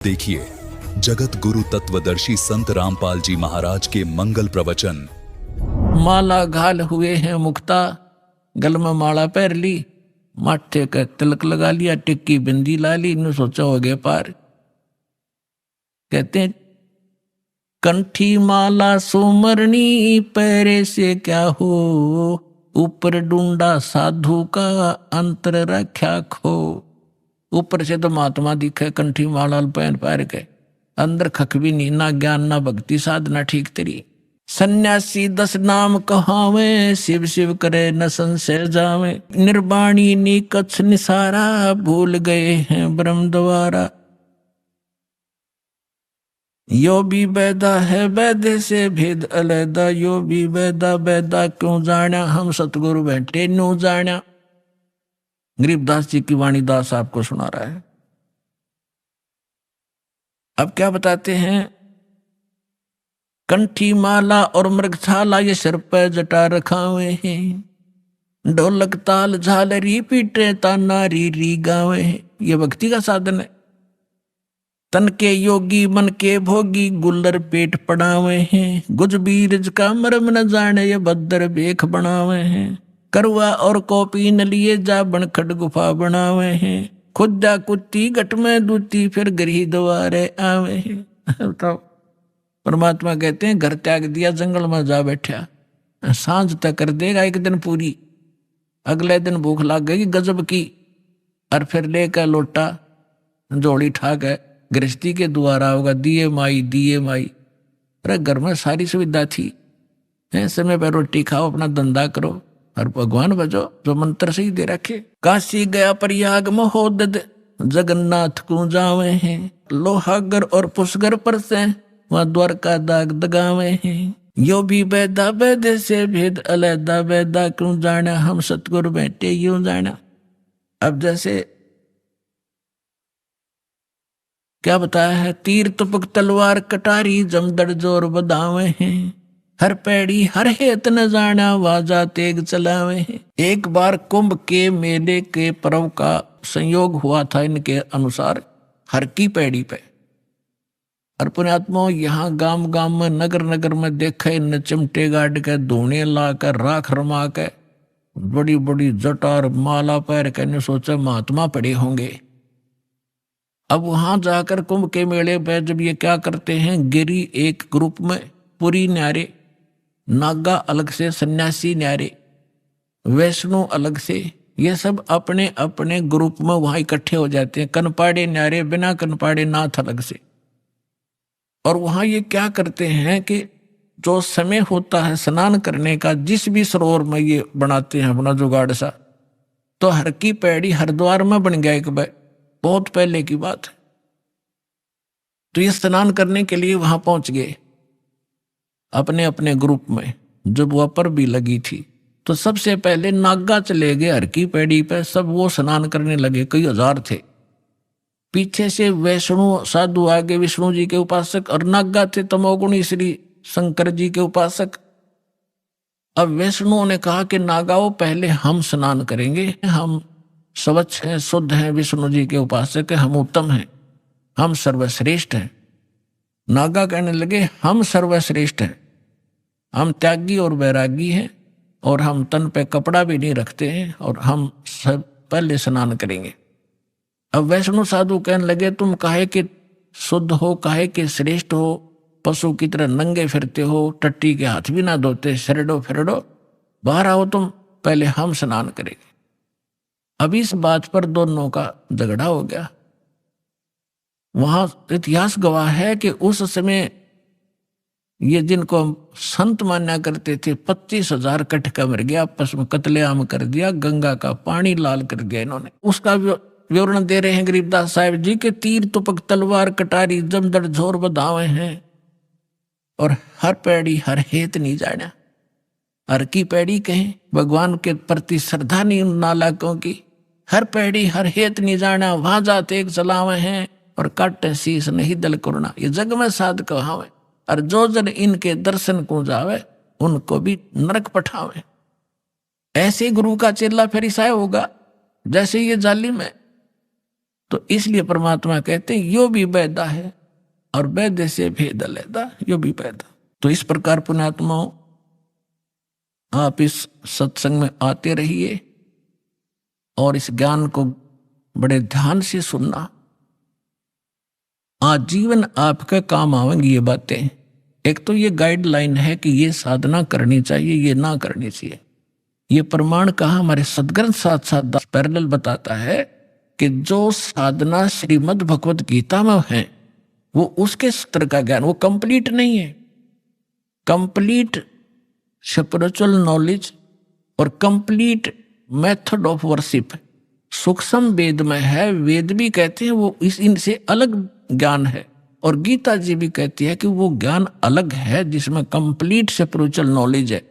देखिए जगत गुरु तत्वदर्शी संत रामपाल जी महाराज के मंगल प्रवचन। माला घाल हुए हैं मुक्ता, गल में माला पहन ली, माथे का तिलक लगा लिया, टिक्की बिंदी ला ली, इन्हें सोचा हो गए पार। कहते हैं कंठी माला सुमरनी, पैरे से क्या हो, ऊपर डूंडा साधु का अंतर रख्या खो। ऊपर से तो महात्मा दिखे कंठी माला पहन पैर के, अंदर खख भी नहीं, ना ज्ञान ना भक्ति साधना ठीक तेरी। सन्यासी 10 नाम कहावे, शिव शिव करे न संशय जावे। निर्वाणी निकछ निसारा, भूल गए हैं ब्रह्म द्वारा। यो भी बैदा है बैदे से भेद अलैदा, यो भी बैदा बैदा क्यों जाना, हम सतगुरु बैठे न्यू जाना। गरीबदास जी की वाणी दास आपको सुना रहा है। अब क्या बताते हैं, कंठी माला और मृगछाला ये सिर पे जटा रखा हुए हैं। ढोलक ताल झालरी पीटे ताना री री गावे हैं। ये भक्ति का साधन है। तन के योगी मन के भोगी, गुल्लर पेट पड़ावे हैं। गुज बीरज का मरम न जाने, ये भद्र बेख बनावे हैं। करवा और कॉपी न लिए जा, बनखट गुफा बनावे हैं। खुदा कुत्ती गट में दूती, फिर गृह द्वारे आवे हैं। तो परमात्मा कहते हैं घर त्याग दिया, जंगल में जा बैठा, सांझ तक कर देगा एक दिन पूरी, अगले दिन भूख लग गई गजब की, और फिर लेकर लोटा जोड़ी ठाक है गृहस्थी के द्वारा होगा, दिए माई दिए माई। अरे घर में सारी सुविधा थी, समय पर रोटी खाओ, अपना धंधा करो और भगवान बजो जो मंत्र से ही दे रखे। काशी गया प्रयाग महोदद, जगन्नाथ को जावे हैं। लोहागर और पुष्कर पर से वहाँ द्वारका दाग दगावे हैं। यो भी बैदा बैदे से भेद अलैदा, बैदा क्यों जाना, हम सतगुरु बैठे यूं जाना। अब जैसे क्या बताया है, तीर तुपक तलवार कटारी, जमदड़ जोर बदावे हैं। हर पैड़ी हर हेत न जाना, वाजा तेग चलावे हैं। एक बार कुंभ के मेले के पर्व का संयोग हुआ था इनके अनुसार हर की पैड़ी पे। और पुण्यात्मा यहाँ गांव गांव में नगर नगर में देखे इन चिमटे गाड़ के, धोने ला कर, राख रमा के, बड़ी बड़ी जटार माला पैर के, सोचा महात्मा पड़े होंगे। अब वहां जाकर कुंभ के मेले पे जब ये क्या करते हैं, गिरी एक ग्रुप में, पुरी न्यारे, नागा अलग से, सन्यासी न्यारे, वैष्णो अलग से, ये सब अपने अपने ग्रुप में वहां इकट्ठे हो जाते हैं। कनपाड़े न्यारे बिना कनपाड़े नाथ अलग से। और वहां ये क्या करते हैं कि जो समय होता है स्नान करने का, जिस भी सरोवर में ये बनाते हैं अपना जुगाड़ सा, तो हर की पैड़ी हरिद्वार में बन गया एक बार, बहुत पहले की बात है। तो ये स्नान करने के लिए वहां पहुंच गए अपने अपने ग्रुप में। जब वह पर भी लगी थी तो सबसे पहले नागा चले गए हर की पैड़ी पे, सब वो स्नान करने लगे, कई हजार थे। पीछे से वैष्णो साधु आगे, विष्णु जी के उपासक, और नागा थे तमोगुणी श्री शंकर जी के उपासक। अब वैष्णु ने कहा कि नागाओं पहले हम स्नान करेंगे, हम स्वच्छ हैं, शुद्ध हैं, विष्णु जी के उपासक हैं, हम उत्तम हैं, हम सर्वश्रेष्ठ हैं। नागा कहने लगे हम सर्वश्रेष्ठ हैं, हम त्यागी और वैरागी हैं, और हम तन पे कपड़ा भी नहीं रखते हैं, और हम सब पहले स्नान करेंगे। अब वैष्णु साधु कहने लगे तुम काहे के शुद्ध हो, काहे के श्रेष्ठ हो, पशु की तरह नंगे फिरते हो, टट्टी के हाथ भी ना धोते, शरडो फिरडो, बाहर आओ तुम, पहले हम स्नान करेंगे। अब इस बात पर दोनों का झगड़ा हो गया। वहां इतिहास गवाह है कि उस समय ये जिनको हम संत माना करते थे, 25,000 कटका मर गया, आपस में कत्लेआम कर दिया, गंगा का पानी लाल कर दिया इन्होंने। उसका विवरण दे रहे हैं गरीबदास साहिब जी के, तीर तुपक तलवार कटारी, जमदड़ झोर बधावे हैं, और हर पैड़ी हर हेत नहीं जाना। हर की पैड़ी कहें, भगवान के प्रति श्रद्धा नहीं उन नालाकों की। हर पैड़ी हर हेत नहीं जाना, वहां जाते एक चलावे हैं, और काटे शीस नहीं दल करुणा, ये जग में साध कहावे। और जो जन इनके दर्शन को जावे, उनको भी नरक पठावे। ऐसे गुरु का चेला फिर ईसाई होगा जैसे ये जालिम है। तो इसलिए परमात्मा कहते हैं यो भी वैदा है और वैद्य से भेद अलैदा, यो भी वैदा। तो इस प्रकार पुण्यात्माओं आप इस सत्संग में आते रहिए और इस ज्ञान को बड़े ध्यान से सुनना। आजीवन आपके काम आवेंगी ये बातें। एक तो ये गाइडलाइन है कि ये साधना करनी चाहिए, ये ना करनी चाहिए। ये प्रमाण कहा हमारे सदग्रंथ साथ साथ पैरेलल बताता है कि जो साधना श्रीमद् भगवत गीता में है वो उसके स्तर का ज्ञान, वो कंप्लीट नहीं है। कंप्लीट स्पिरिचुअल नॉलेज और कंप्लीट मेथड ऑफ वर्शिप सूक्ष्म वेद में है। वेद भी कहते हैं वो इनसे अलग ज्ञान है, और गीता जी भी कहती है कि वो ज्ञान अलग है जिसमें कंप्लीट स्पिरिचुअल नॉलेज है।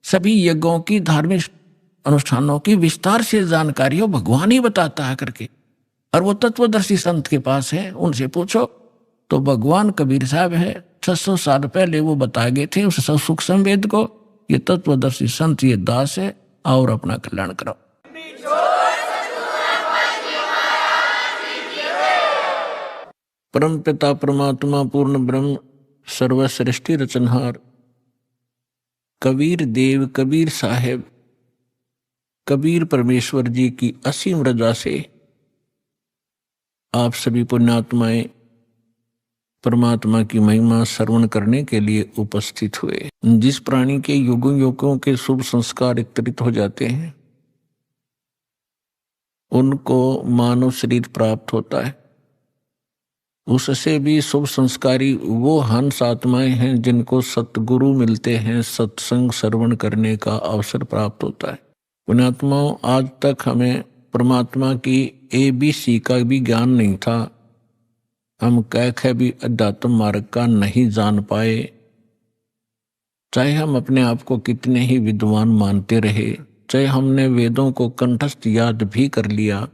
सभी यज्ञों की, धार्मिक अनुष्ठानों की विस्तार से जानकारी हो भगवान ही बताता है करके, और वो तत्वदर्शी संत के पास है, उनसे पूछो। तो भगवान कबीर साहब है, 600 साल पहले वो बताए गए थे उस सूक्ष्म वेद को। ये तत्वदर्शी संत, ये दास है, और अपना कल्याण करो। परम पिता परमात्मा पूर्ण ब्रह्म सर्वश्रेष्ठी रचनहार कबीर देव, कबीर साहेब, कबीर परमेश्वर जी की असीम रजा से आप सभी पुण्यात्माएं परमात्मा की महिमा श्रवण करने के लिए उपस्थित हुए। जिस प्राणी के युगों युगों के शुभ संस्कार एकत्रित हो जाते हैं उनको मानव शरीर प्राप्त होता है। उससे भी शुभ संस्कारी वो हंस आत्माएं हैं जिनको सतगुरु मिलते हैं, सत्संग श्रवण करने का अवसर प्राप्त होता है। पुण्यात्माओं, आज तक हमें परमात्मा की ABC का भी ज्ञान नहीं था। हम कह भी अध्यात्म मार्ग का नहीं जान पाए, चाहे हम अपने आप को कितने ही विद्वान मानते रहे, चाहे हमने वेदों को कंठस्थ याद भी कर लिया,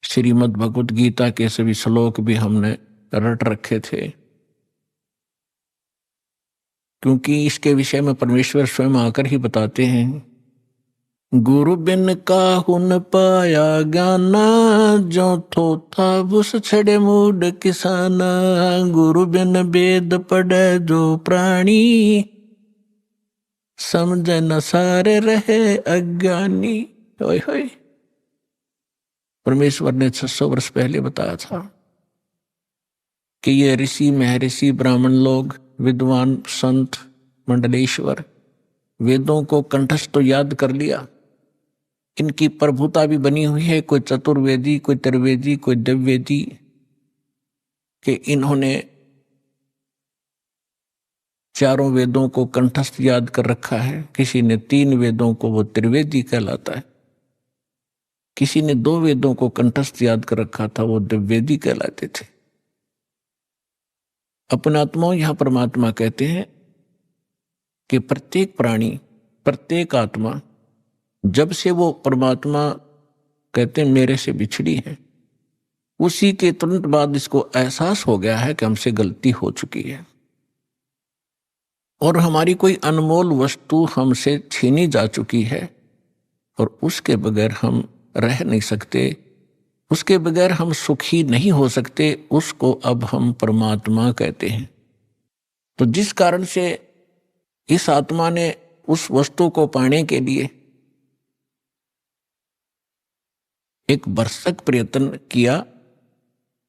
श्रीमद् भगवत गीता के सभी श्लोक भी हमने रट रखे थे, क्योंकि इसके विषय में परमेश्वर स्वयं आकर ही बताते हैं, गुरु बिन काहू न पाया ज्ञाना, जो थोथा बुस छड़े मूड किसाना। गुरु बिन वेद पढ़े जो प्राणी, समझ न सारे रहे अज्ञानी। ओए होए, परमेश्वर ने 600 वर्ष पहले बताया था कि ये ऋषि, महर्षि, ब्राह्मण लोग, विद्वान, संत, मंडलेश्वर वेदों को कंठस्थ तो याद कर लिया, इनकी प्रभुता भी बनी हुई है। कोई चतुर्वेदी, कोई त्रिवेदी, कोई दिव्यवेदी कि इन्होंने चारों वेदों को कंठस्थ याद कर रखा है। किसी ने 3 वेदों को, वो त्रिवेदी कहलाता है। किसी ने 2 वेदों को कंठस्थ याद कर रखा था, वो दिव्यवेदी कहलाते थे। अपने आत्माओं, यहां परमात्मा कहते हैं कि प्रत्येक प्राणी, प्रत्येक आत्मा, जब से वो परमात्मा कहते हैं मेरे से बिछड़ी है, उसी के तुरंत बाद इसको एहसास हो गया है कि हमसे गलती हो चुकी है और हमारी कोई अनमोल वस्तु हमसे छीनी जा चुकी है, और उसके बगैर हम रह नहीं सकते, उसके बगैर हम सुखी नहीं हो सकते। उसको अब हम परमात्मा कहते हैं। तो जिस कारण से इस आत्मा ने उस वस्तु को पाने के लिए एक भरसक प्रयत्न किया,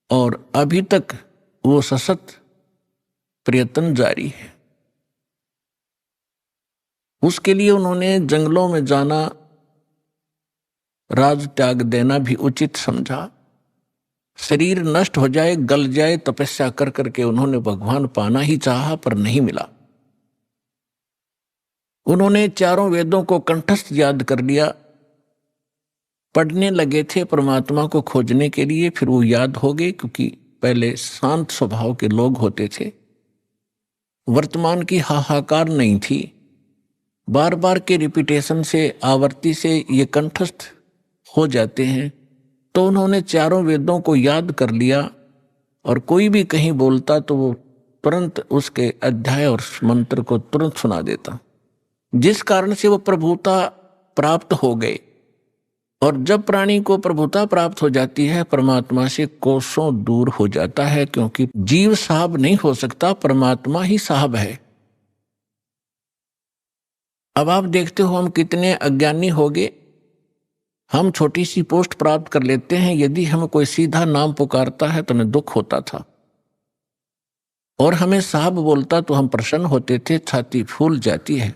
और अभी तक वो सशक्त प्रयत्न जारी है। उसके लिए उन्होंने जंगलों में जाना, राज त्याग देना भी उचित समझा। शरीर नष्ट हो जाए, गल जाए, तपस्या कर करके उन्होंने भगवान पाना ही चाहा, पर नहीं मिला। उन्होंने चारों वेदों को कंठस्थ याद कर लिया, पढ़ने लगे थे परमात्मा को खोजने के लिए। फिर वो याद हो गए, क्योंकि पहले शांत स्वभाव के लोग होते थे, वर्तमान की हाहाकार नहीं थी। बार बार के रिपीटेशन से, आवर्ती से ये कंठस्थ हो जाते हैं। तो उन्होंने चारों वेदों को याद कर लिया, और कोई भी कहीं बोलता तो वो तुरंत उसके अध्याय और मंत्र को तुरंत सुना देता, जिस कारण से वो प्रभुता प्राप्त हो गए। और जब प्राणी को प्रभुता प्राप्त हो जाती है, परमात्मा से कोसों दूर हो जाता है, क्योंकि जीव साहब नहीं हो सकता, परमात्मा ही साहब है। अब आप देखते हो हम कितने अज्ञानी हो गए। हम छोटी सी पोस्ट प्राप्त कर लेते हैं, यदि हम कोई सीधा नाम पुकारता है तो हमें दुख होता था, और हमें साहब बोलता तो हम प्रसन्न होते थे, छाती फूल जाती है।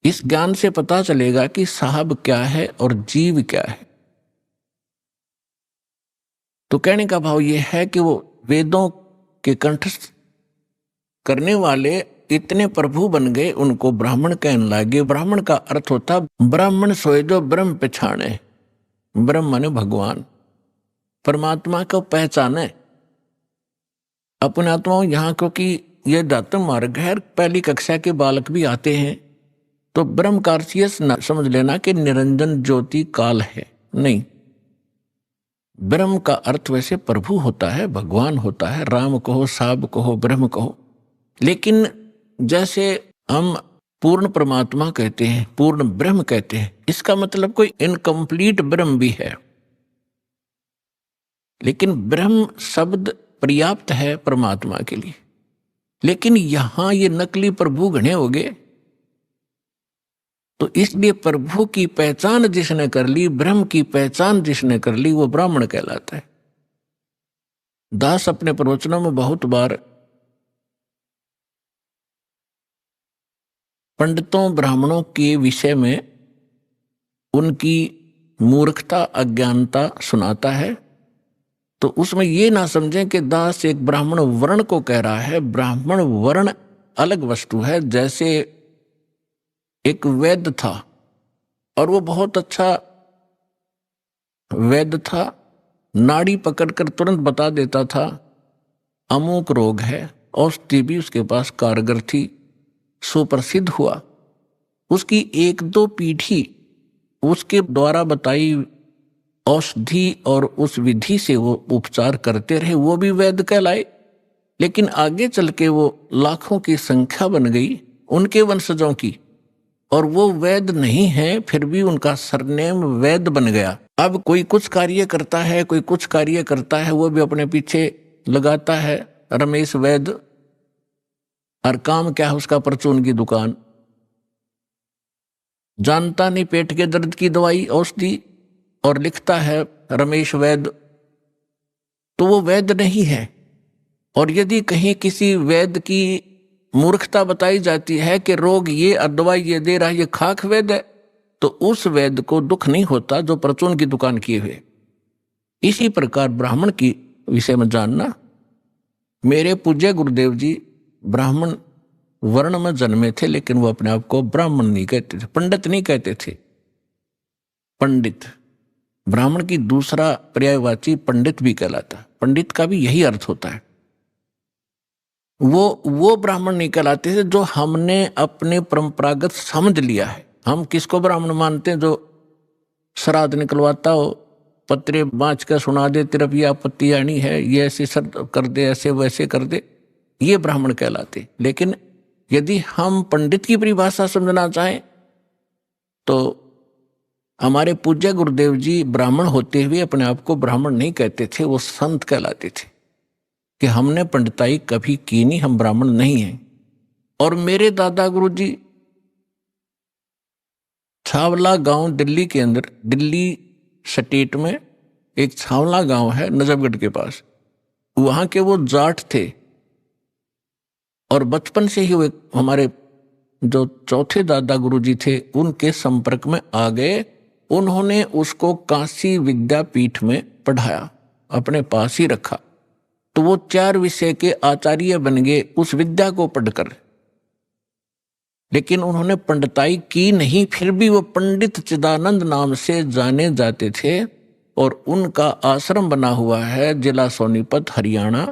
इस ज्ञान से पता चलेगा कि साहब क्या है और जीव क्या है। तो कहने का भाव यह है कि वो वेदों के कंठस्थ करने वाले इतने प्रभु बन गए, उनको ब्राह्मण कहने लगे। ब्राह्मण का अर्थ होता ब्राह्मण सोए जो ब्रह्म पहचाने। ब्रह्म माने भगवान, परमात्मा को पहचाने अपने आत्माओं। यहाँ क्योंकि यह दातम मार्ग है, पहली कक्षा के बालक भी आते हैं, तो ब्रह्म का अर्थ ये समझ लेना कि निरंजन ज्योति काल है, नहीं। ब्रह्म का अर्थ वैसे प्रभु होता है, भगवान होता है, राम कहो, साब कहो, ब्रह्म कहो। लेकिन जैसे हम पूर्ण परमात्मा कहते हैं, पूर्ण ब्रह्म कहते हैं, इसका मतलब कोई इनकम्प्लीट ब्रह्म भी है। लेकिन ब्रह्म शब्द पर्याप्त है परमात्मा के लिए। लेकिन यहां ये नकली प्रभु घने हो गए, तो इसलिए प्रभु की पहचान जिसने कर ली, ब्रह्म की पहचान जिसने कर ली, वो ब्राह्मण कहलाता है। दास अपने प्रवचनों में बहुत बार पंडितों ब्राह्मणों के विषय में उनकी मूर्खता अज्ञानता सुनाता है, तो उसमें ये ना समझें कि दास एक ब्राह्मण वर्ण को कह रहा है। ब्राह्मण वर्ण अलग वस्तु है। जैसे एक वैद्य था और वो बहुत अच्छा वैद्य था, नाड़ी पकड़कर तुरंत बता देता था अमुक रोग है, औषधि भी उसके पास कारगर थी, सुप्रसिद्ध हुआ। उसकी एक दो पीढ़ी उसके द्वारा बताई औषधि और उस विधि से वो उपचार करते रहे, वो भी वैद्य कहलाए। लेकिन आगे चल के वो लाखों की संख्या बन गई उनके वंशजों की, और वो वैद्य नहीं है, फिर भी उनका सरनेम वैद्य बन गया। अब कोई कुछ कार्य करता है, कोई कुछ कार्य करता है, वो भी अपने पीछे लगाता है रमेश वैद्य, और काम क्या है उसका, परचून की दुकान। जानता नहीं पेट के दर्द की दवाई औषधि, और लिखता है रमेश वैद्य, तो वो वैद्य नहीं है। और यदि कहीं किसी वैद्य की मूर्खता बताई जाती है कि रोग ये और दवाई ये दे रहा है, ये खाक वैद्य है, तो उस वैद्य को दुख नहीं होता जो परचून की दुकान किए हुए। इसी प्रकार ब्राह्मण की विषय में जानना, मेरे पूज्य गुरुदेव जी ब्राह्मण वर्ण में जन्मे थे, लेकिन वो अपने आप को ब्राह्मण नहीं कहते थे, पंडित नहीं कहते थे। पंडित ब्राह्मण की दूसरा पर्यायवाची पंडित भी कहलाता है। पंडित का भी यही अर्थ होता है। वो ब्राह्मण नहीं कहलाते थे जो हमने अपने परंपरागत समझ लिया है। हम किसको ब्राह्मण मानते हैं? जो श्राद्ध निकलवाता हो, पत्रे बाँच कर सुना दे, तेरा ये आपत्ति आनी है, ये ऐसे कर दे, ऐसे वैसे कर दे, ये ब्राह्मण कहलाते। लेकिन यदि हम पंडित की परिभाषा समझना चाहें तो हमारे पूज्य गुरुदेव जी ब्राह्मण होते हुए अपने आप को ब्राह्मण नहीं कहते थे, वो संत कहलाते थे कि हमने पंडिताई कभी की नहीं, हम ब्राह्मण नहीं हैं। और मेरे दादा गुरु जी छावला गांव दिल्ली के अंदर, दिल्ली स्टेट में एक छावला गांव है नजफगढ़ के पास, वहां के वो जाट थे। और बचपन से ही वो हमारे जो चौथे दादा गुरुजी थे उनके संपर्क में आ गए। उन्होंने उसको काशी विद्यापीठ में पढ़ाया, अपने पास ही रखा, तो वो 4 विषय के आचार्य बन गए उस विद्या को पढ़कर। लेकिन उन्होंने पंडिताई की नहीं, फिर भी वो पंडित चिदानंद नाम से जाने जाते थे। और उनका आश्रम बना हुआ है जिला सोनीपत हरियाणा,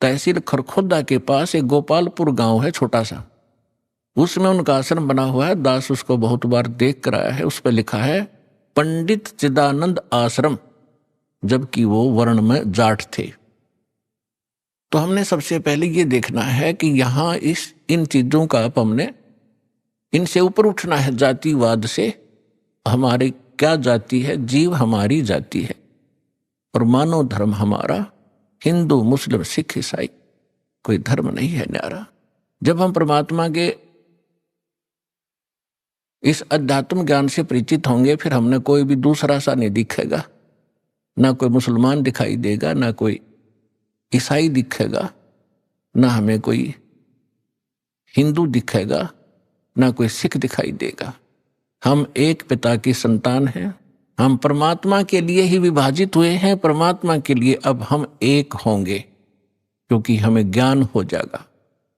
तहसील खरखोदा के पास एक गोपालपुर गांव है छोटा सा, उसमें उनका आश्रम बना हुआ है। दास उसको बहुत बार देख कर आया है, उस पर लिखा है पंडित चिदानंद आश्रम, जबकि वो वर्ण में जाट थे। तो हमने सबसे पहले ये देखना है कि यहाँ इन चीजों का हमने इनसे ऊपर उठना है, जातिवाद से। हमारी क्या जाति है? जीव हमारी जाति है, और मानव धर्म हमारा हिंदू, मुस्लिम, सिख, ईसाई, कोई धर्म नहीं है न्यारा। जब हम परमात्मा के इस अध्यात्म ज्ञान से परिचित होंगे, फिर हमने कोई भी दूसरा सा नहीं दिखेगा, ना कोई मुसलमान दिखाई देगा, ना कोई ईसाई दिखेगा, ना हमें कोई हिंदू दिखेगा, ना कोई सिख दिखाई देगा। हम एक पिता की संतान हैं, हम परमात्मा के लिए ही विभाजित हुए हैं, परमात्मा के लिए अब हम एक होंगे, क्योंकि हमें ज्ञान हो जाएगा।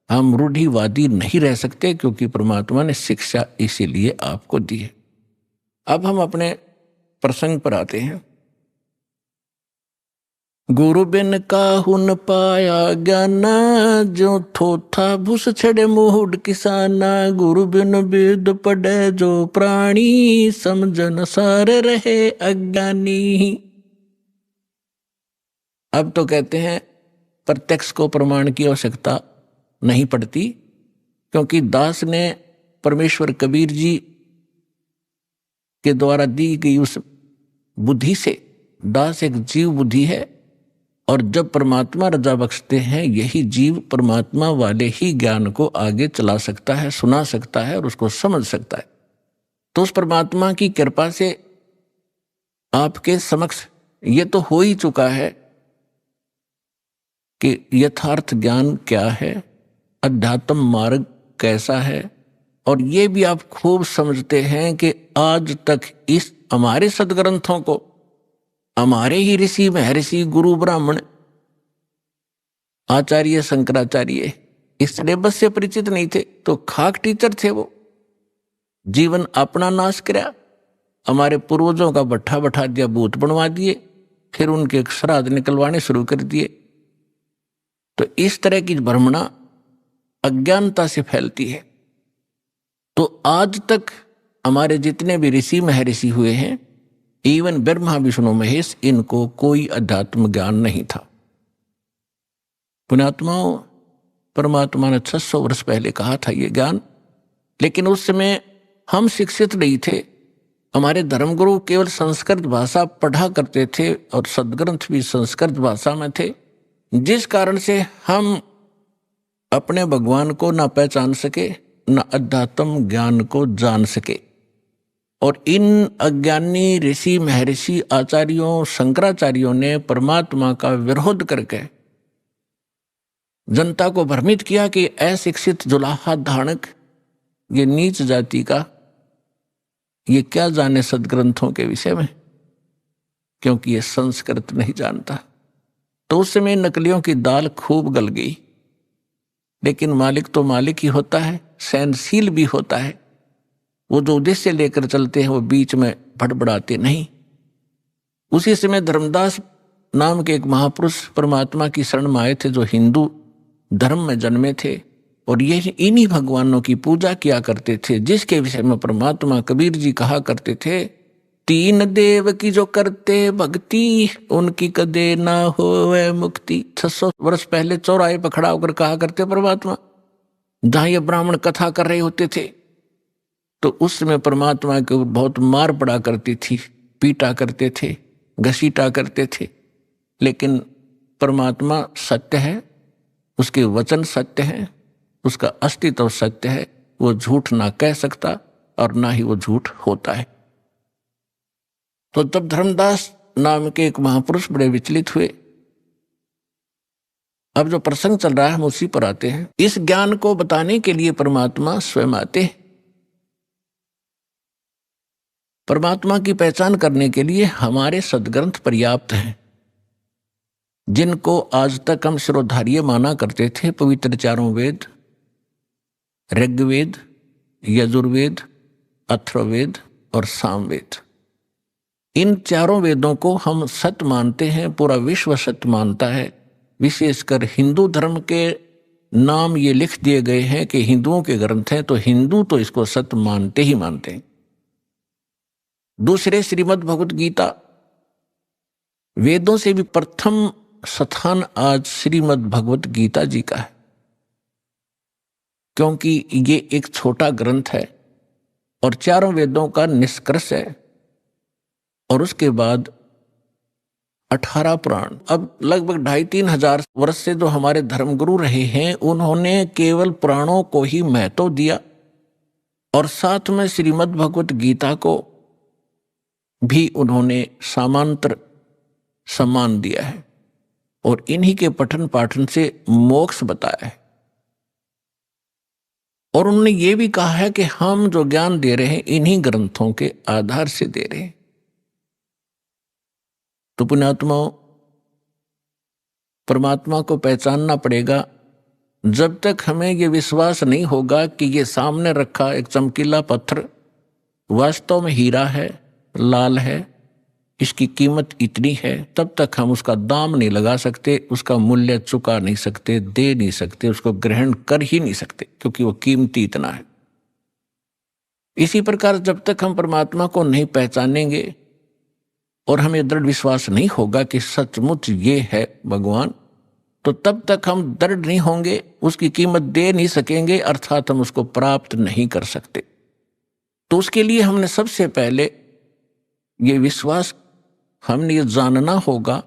हम रूढ़िवादी नहीं रह सकते, क्योंकि परमात्मा ने शिक्षा इसीलिए आपको दी है। अब हम अपने प्रसंग पर आते हैं। गुरु बिन काहू न पाया ज्ञाना, जो थोथा भूस छड़े मूड किसाना। गुरु बिन वेद पढ़े जो प्राणी, समझन सारे रहे अज्ञानी। अब तो कहते हैं प्रत्यक्ष को प्रमाण की आवश्यकता नहीं पड़ती, क्योंकि दास ने परमेश्वर कबीर जी के द्वारा दी गई उस बुद्धि से, दास एक जीव बुद्धि है, और जब परमात्मा रजा बख्शते हैं, यही जीव परमात्मा वाले ही ज्ञान को आगे चला सकता है, सुना सकता है और उसको समझ सकता है। तो उस परमात्मा की कृपा से आपके समक्ष ये तो हो ही चुका है कि यथार्थ ज्ञान क्या है, अध्यात्म मार्ग कैसा है, और ये भी आप खूब समझते हैं कि आज तक इस हमारे सदग्रंथों को हमारे ही ऋषि, महर्षि, गुरु, ब्राह्मण, आचार्य, शंकराचार्य इस सिलेबस से परिचित नहीं थे, तो खाक टीचर थे वो। जीवन अपना नाश कराया, हमारे पूर्वजों का भट्ठा बैठा दिया, भूत बनवा दिए, फिर उनके श्राद्ध निकलवाने शुरू कर दिए। तो इस तरह की भ्रमणा अज्ञानता से फैलती है। तो आज तक हमारे जितने भी ऋषि महर्षि हुए हैं, इवन ब्रह्मा, विष्णु, महेश, इनको कोई अध्यात्म ज्ञान नहीं था। पुण्यात्माओं, परमात्मा ने 600 वर्ष पहले कहा था ये ज्ञान, लेकिन उस समय हम शिक्षित नहीं थे। हमारे धर्मगुरु केवल संस्कृत भाषा पढ़ा करते थे और सदग्रंथ भी संस्कृत भाषा में थे, जिस कारण से हम अपने भगवान को ना पहचान सके, ना अध्यात्म ज्ञान को जान सके। और इन अज्ञानी ऋषि, महर्षि, आचार्यों, शंकराचार्यों ने परमात्मा का विरोध करके जनता को भ्रमित किया कि अशिक्षित जुलाहा धानक, ये नीच जाति का, ये क्या जाने सदग्रंथों के विषय में, क्योंकि ये संस्कृत नहीं जानता। तो उस समय नकलियों की दाल खूब गल गई। लेकिन मालिक तो मालिक ही होता है, सहनशील भी होता है। वो जो उद्देश्य लेकर चलते हैं वो बीच में भड़बड़ाते नहीं। उसी समय धर्मदास नाम के एक महापुरुष परमात्मा की शरण में आए थे, जो हिंदू धर्म में जन्मे थे, और ये इन्हीं भगवानों की पूजा किया करते थे, जिसके विषय में परमात्मा कबीर जी कहा करते थे, तीन देव की जो करते भक्ति, उनकी कदे ना होवे मुक्ति। 600 वर्ष पहले चौराहे पर खड़ा होकर कहा करते परमात्मा, जहां ये ब्राह्मण कथा कर रहे होते थे। तो उस समय परमात्मा को बहुत मार पड़ा करती थी, पीटा करते थे, घसीटा करते थे। लेकिन परमात्मा सत्य है, उसके वचन सत्य है, उसका अस्तित्व सत्य है, वो झूठ ना कह सकता और ना ही वो झूठ होता है। तो तब धर्मदास नाम के एक महापुरुष बड़े विचलित हुए। अब जो प्रसंग चल रहा है हम उसी पर आते हैं। इस ज्ञान को बताने के लिए परमात्मा स्वयं आते हैं। परमात्मा की पहचान करने के लिए हमारे सदग्रंथ पर्याप्त हैं, जिनको आज तक हम शिरोधार्य माना करते थे। पवित्र चारों वेद, ऋग्वेद, यजुर्वेद, अथर्ववेद और सामवेद, इन चारों वेदों को हम सत्य मानते हैं, पूरा विश्व सत्य मानता है। विशेषकर हिंदू धर्म के नाम ये लिख दिए गए हैं कि हिंदुओं के ग्रंथ हैं, तो हिंदू तो इसको सत्य मानते ही मानते हैं। दूसरे श्रीमद् भगवत गीता, वेदों से भी प्रथम स्थान आज श्रीमद् भगवत गीता जी का है, क्योंकि ये एक छोटा ग्रंथ है, और चारों वेदों का निष्कर्ष है। और उसके बाद 18 पुराण। अब लगभग 2500-3000 वर्ष से जो हमारे धर्मगुरु रहे हैं, उन्होंने केवल पुराणों को ही महत्व दिया और साथ में श्रीमद् भगवत गीता को भी उन्होंने समांतर सम्मान दिया है और इन्हीं के पठन पाठन से मोक्ष बताया है। और उन्होंने ये भी कहा है कि हम जो ज्ञान दे रहे हैं इन्हीं ग्रंथों के आधार से दे रहे हैं। तो पुण्यात्माओं, परमात्मा को पहचानना पड़ेगा। जब तक हमें ये विश्वास नहीं होगा कि ये सामने रखा एक चमकीला पत्थर वास्तव में हीरा है, लाल है, इसकी कीमत इतनी है, तब तक हम उसका दाम नहीं लगा सकते, उसका मूल्य चुका नहीं सकते, दे नहीं सकते, उसको ग्रहण कर ही नहीं सकते, क्योंकि वो कीमती इतना है। इसी प्रकार जब तक हम परमात्मा को नहीं पहचानेंगे और हमें दृढ़ विश्वास नहीं होगा कि सचमुच ये है भगवान, तो तब तक हम दृढ़ नहीं होंगे, उसकी कीमत दे नहीं सकेंगे, अर्थात हम उसको प्राप्त नहीं कर सकते। तो उसके लिए हमने सबसे पहले ये विश्वास, हमने ये जानना होगा,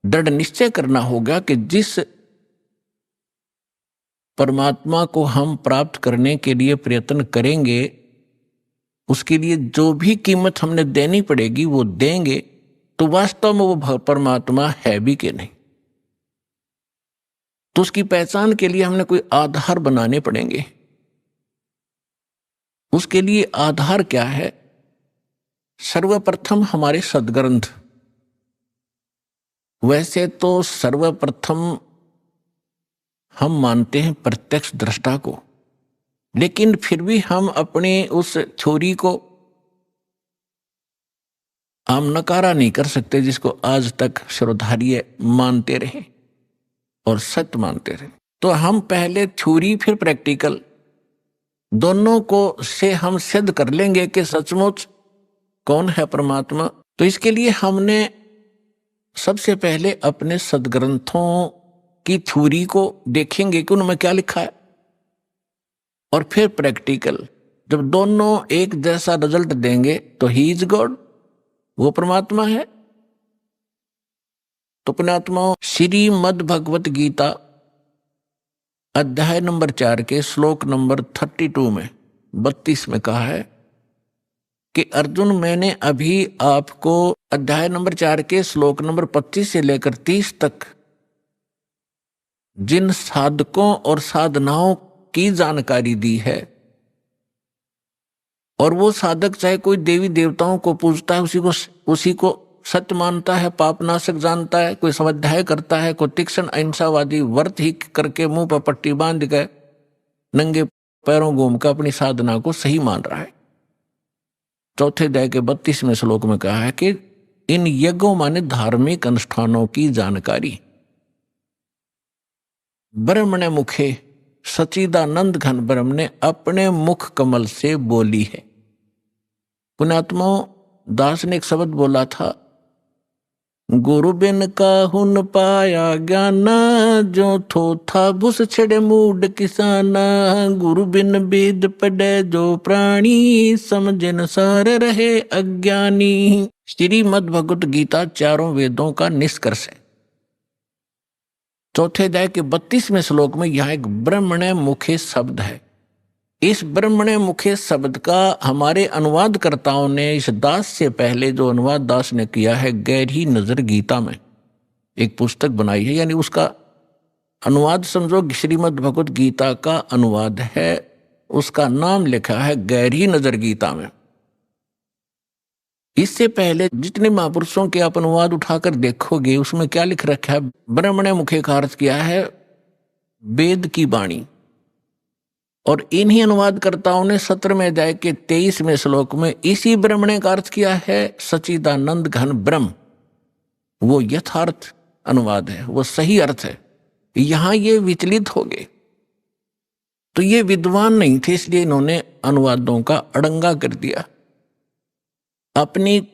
दृढ़ निश्चय करना होगा कि जिस परमात्मा को हम प्राप्त करने के लिए प्रयत्न करेंगे, उसके लिए जो भी कीमत हमने देनी पड़ेगी वो देंगे, तो वास्तव में वो परमात्मा है भी कि नहीं। तो उसकी पहचान के लिए हमने कोई आधार बनाने पड़ेंगे। उसके लिए आधार क्या है? सर्वप्रथम हमारे सद्ग्रंथ। वैसे तो सर्वप्रथम हम मानते हैं प्रत्यक्ष दृष्टा को, लेकिन फिर भी हम अपने उस थ्योरी को हम नकारा नहीं कर सकते, जिसको आज तक श्रोधार्य मानते रहे और सत्य मानते रहे। तो हम पहले थ्योरी फिर प्रैक्टिकल दोनों को से हम सिद्ध कर लेंगे कि सचमुच कौन है परमात्मा। तो इसके लिए हमने सबसे पहले अपने सद्ग्रंथों की थ्योरी को देखेंगे कि उनमें क्या लिखा है, और फिर प्रैक्टिकल। जब दोनों एक जैसा रिजल्ट देंगे तो ही इज गॉड, वो परमात्मा है। तो पुण्यात्माओं, श्रीमद् भगवत गीता अध्याय नंबर 4 के श्लोक नंबर 32 में 32 में कहा है कि अर्जुन, मैंने अभी आपको अध्याय नंबर 4 के श्लोक नंबर 25 से लेकर 30 तक जिन साधकों और साधनाओं की जानकारी दी है, और वो साधक चाहे कोई देवी देवताओं को पूजता है, उसी को सत्य मानता है, पापनाशक जानता है, कोई स्वाध्याय करता है, कोई तीक्ष्ण अहिंसावादी व्रत ही करके मुंह पर पट्टी बांध के नंगे पैरों घूम कर अपनी साधना को सही मान रहा है। चौथे अध्याय के 32वें श्लोक में कहा है कि इन यज्ञों माने धार्मिक अनुष्ठानों की जानकारी ब्रह्मणे मुखे सच्चिदानंद घन ब्रह्म ने अपने मुख कमल से बोली है। पुण्यात्माओं, दास ने एक शब्द बोला था, गुरु बिन काहुन पाया ज्ञाना, जो थो था भूस छड़े मूड किसाना, गुरु बिन वेद पढ़े जो प्राणी, समझन सार रहे अज्ञानी। श्रीमद् भगवत गीता चारों वेदों का निष्कर्ष है। चौथे अध्याय के 32वें श्लोक में यहां एक ब्रह्मणे मुखे शब्द है। इस ब्रह्मणे मुखे शब्द का हमारे अनुवादकर्ताओं ने, इस दास से पहले जो अनुवाद दास ने किया है, गहरी नजर गीता में एक पुस्तक बनाई है, यानी उसका अनुवाद समझो श्रीमद् भगवत गीता का अनुवाद है, उसका नाम लिखा है गहरी नजर गीता में। इससे पहले जितने महापुरुषों के आप अनुवाद उठाकर देखोगे, उसमें क्या लिख रखा है? ब्रह्मणे मुखे का अर्थ किया है वेद की वाणी। और इन्हीं अनुवादकर्ताओं ने 17वें अध्याय के 23वें श्लोक में इसी ब्रह्मणे का अर्थ किया है सच्चिदानंद घन ब्रह्म। वो यथार्थ अनुवाद है, वो सही अर्थ है। यहां ये विचलित हो गए, तो ये विद्वान नहीं थे, इसलिए इन्होंने अनुवादों का अड़ंगा कर दिया। अपनी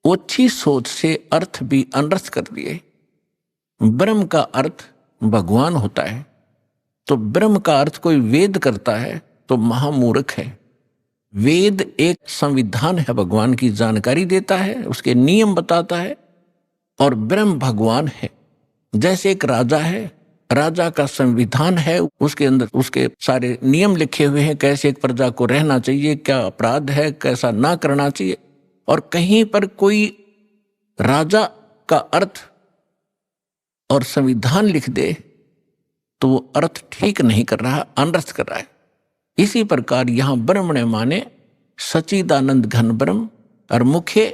ओछी सोच से अर्थ भी अनर्थ कर दिए। ब्रह्म का अर्थ भगवान होता है, तो ब्रह्म का अर्थ कोई वेद करता है तो महामूर्ख है। वेद एक संविधान है, भगवान की जानकारी देता है, उसके नियम बताता है। और ब्रह्म भगवान है। जैसे एक राजा है, राजा का संविधान है, उसके अंदर उसके सारे नियम लिखे हुए हैं, कैसे एक प्रजा को रहना चाहिए, क्या अपराध है, कैसा ना करना चाहिए। और कहीं पर कोई राजा का अर्थ और संविधान लिख दे तो वो अर्थ ठीक नहीं कर रहा, अनर्थ कर रहा है। इसी प्रकार यहां ब्रह्मणे माने सच्चिदानंद घन ब्रह्म, और मुखे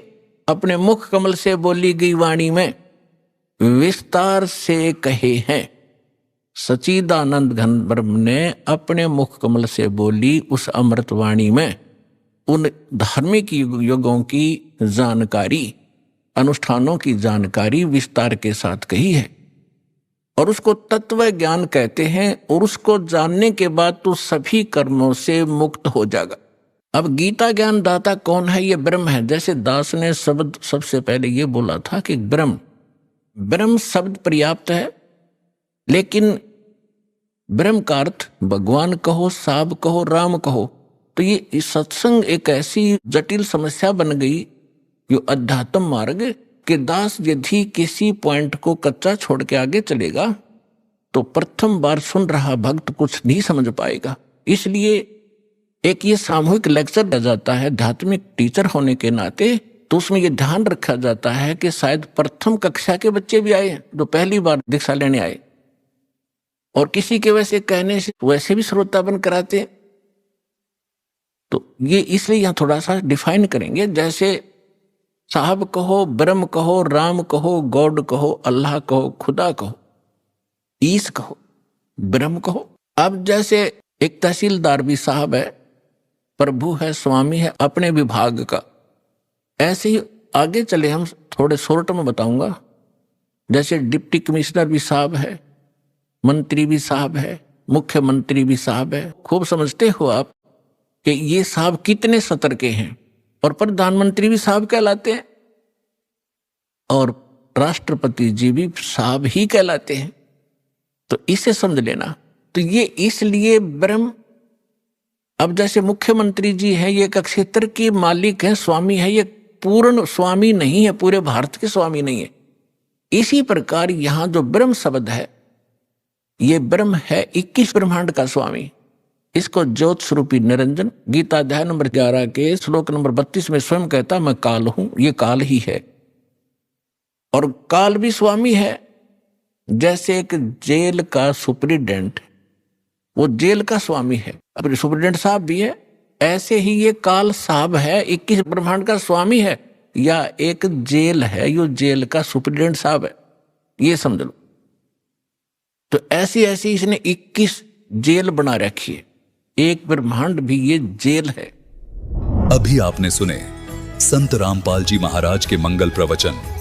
अपने मुख कमल से बोली गई वाणी में विस्तार से कहे हैं। सच्चिदानंद घन ब्रह्म ने अपने मुख कमल से बोली उस अमृत वाणी में उन धार्मिक युगों की जानकारी, अनुष्ठानों की जानकारी विस्तार के साथ कही है। और उसको तत्व ज्ञान कहते हैं। और उसको जानने के बाद तो सभी कर्मों से मुक्त हो जाएगा। अब गीता ज्ञान दाता कौन है? ये ब्रह्म है। जैसे दास ने शब्द सबसे पहले ये बोला था कि ब्रह्म शब्द पर्याप्त है, लेकिन ब्रह्म का अर्थ भगवान कहो, साब कहो, राम कहो, तो ये सत्संग एक ऐसी जटिल समस्या बन गई जो अध्यात्म मार्ग के दास यदि किसी पॉइंट को कच्चा छोड़ के आगे चलेगा तो प्रथम बार सुन रहा भक्त कुछ नहीं समझ पाएगा। इसलिए एक ये सामूहिक लेक्चर दिया जाता है आध्यात्मिक टीचर होने के नाते, तो उसमें ये ध्यान रखा जाता है कि शायद प्रथम कक्षा के बच्चे भी आए जो पहली बार दीक्षा लेने आए, और किसी के वैसे कहने से वैसे भी श्रोता बन कराते। तो ये इसलिए यहां थोड़ा सा डिफाइन करेंगे। जैसे साहब कहो, ब्रह्म कहो, राम कहो, गॉड कहो, अल्लाह कहो, खुदा कहो, ईश कहो, ब्रह्म कहो। अब जैसे एक तहसीलदार भी साहब है, प्रभु है, स्वामी है अपने विभाग का, ऐसे ही आगे चले हम थोड़े शॉर्ट में बताऊंगा। जैसे डिप्टी कमिश्नर भी साहब है, मंत्री भी साहब है, मुख्यमंत्री भी साहब है। खूब समझते हो आप कि ये साहब कितने सतर के हैं। और प्रधानमंत्री भी साहब कहलाते हैं, और राष्ट्रपति जी भी साहब ही कहलाते हैं। तो इसे समझ लेना। तो ये इसलिए ब्रह्म, अब जैसे मुख्यमंत्री जी हैं, ये एक क्षेत्र के मालिक हैं, स्वामी है, ये पूर्ण स्वामी नहीं है, पूरे भारत के स्वामी नहीं है। इसी प्रकार यहां जो ब्रह्म शब्द है, ये ब्रह्म है 21 ब्रह्मांड का स्वामी। इसको ज्योत स्वरूपी निरंजन गीता अध्याय नंबर 11 के श्लोक नंबर 32 में स्वयं कहता, मैं काल हूं, ये काल ही है। और काल भी स्वामी है। जैसे एक जेल का सुप्रिटेंडेंट, वो जेल का स्वामी है, अब सुप्रिटेंडेंट साहब भी है, ऐसे ही ये काल साहब है, 21 ब्रह्मांड का स्वामी है, या एक जेल है, यो जेल का सुप्रिटेंडेंट साहब है, ये समझ लो। तो ऐसी ऐसी इसने 21 जेल बना रखी है। एक ब्रह्मांड भी ये जेल है। अभी आपने सुने संत रामपाल जी महाराज के मंगल प्रवचन।